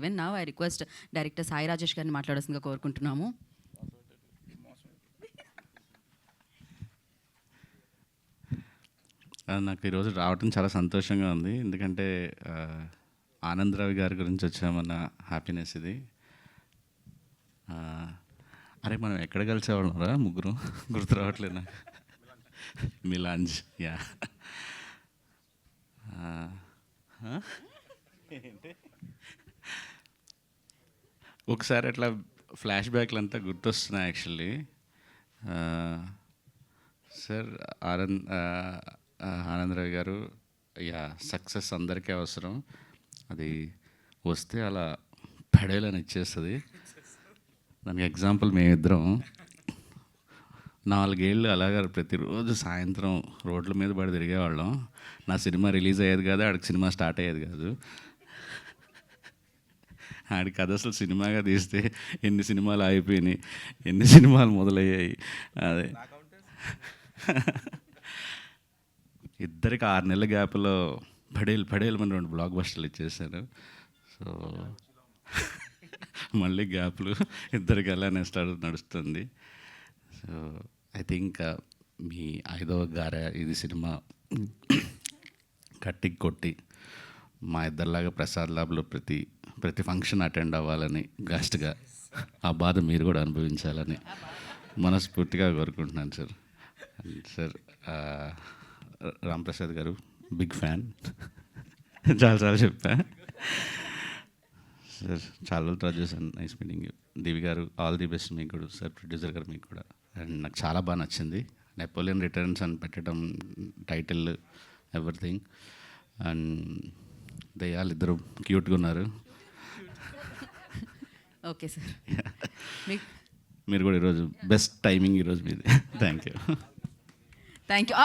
Even now I request director Sai Rajesh గారిని మాట్లాడాల్సిందిగా కోరుకుంటున్నాము. నాకు ఈరోజు రావటం చాలా సంతోషంగా ఉంది. ఎందుకంటే ఆనందరావు గారి గురించి వచ్చామన్న హ్యాపీనెస్ ఇది. అరే మనం ఎక్కడ కలిసేవాళ్ళం రా ముగ్గురు, గుర్తు రావట్లేదు నాకు. మిలాంజ్, యా. ఒకసారి అట్లా ఫ్లాష్ బ్యాక్లు అంతా గుర్తొస్తున్నాయి యాక్చువల్లీ. సార్ ఆనందరావు గారు, యా, సక్సెస్ అందరికీ అవసరం. అది వస్తే అలా పడేలని ఇచ్చేస్తుంది. దానికి ఎగ్జాంపుల్ మేమిద్దరం 4 ఏళ్ళు అలాగా ప్రతిరోజు సాయంత్రం రోడ్ల మీద పడి తిరిగేవాళ్ళం. నా సినిమా రిలీజ్ అయ్యేది కాదు, ఆడికి సినిమా స్టార్ట్ అయ్యేది కాదు. ఆడి కథ అసలు సినిమాగా తీస్తే ఎన్ని సినిమాలు ఆగిపోయినాయి, ఎన్ని సినిమాలు మొదలయ్యాయి. అదే ఇద్దరికి 6 నెలల గ్యాప్లో పడేలు మన 2 బ్లాక్ బస్టర్లు ఇచ్చేసారు. సో మళ్ళీ గ్యాప్లు ఇద్దరికి అలానే నడుస్తుంది. సో ఐ థింక్ మీ 5వ గారే ఇది సినిమా కట్టి కొట్టి మా ఇద్దరిలాగా ప్రసాద్ ల్యాబ్లో ప్రతి ఫంక్షన్ అటెండ్ అవ్వాలని, గెస్ట్గా ఆ బాధ మీరు కూడా అనుభవించాలని మనస్ఫూర్తిగా కోరుకుంటున్నాను సార్. సార్ రాంప్రసాద్ గారు బిగ్ ఫ్యాన్, చాలా చెప్పా సార్. చాలా రోజులు ట్రై చేశాను. Nice meeting. దివి గారు ఆల్ ది బెస్ట్ మీకు కూడా సార్. ప్రొడ్యూసర్ గారు మీకు కూడా. అండ్ నాకు చాలా బాగా నచ్చింది. నెపోలియన్ రిటర్న్స్ అని పెట్టడం, టైటిల్, ఎవ్రీథింగ్. అండ్ దయ్యాలు ఇద్దరు క్యూట్గా ఉన్నారు. Okay sir. మీరు కూడా ఈరోజు బెస్ట్ టైమింగ్ ఈరోజు మీది. Thank you. Thank you.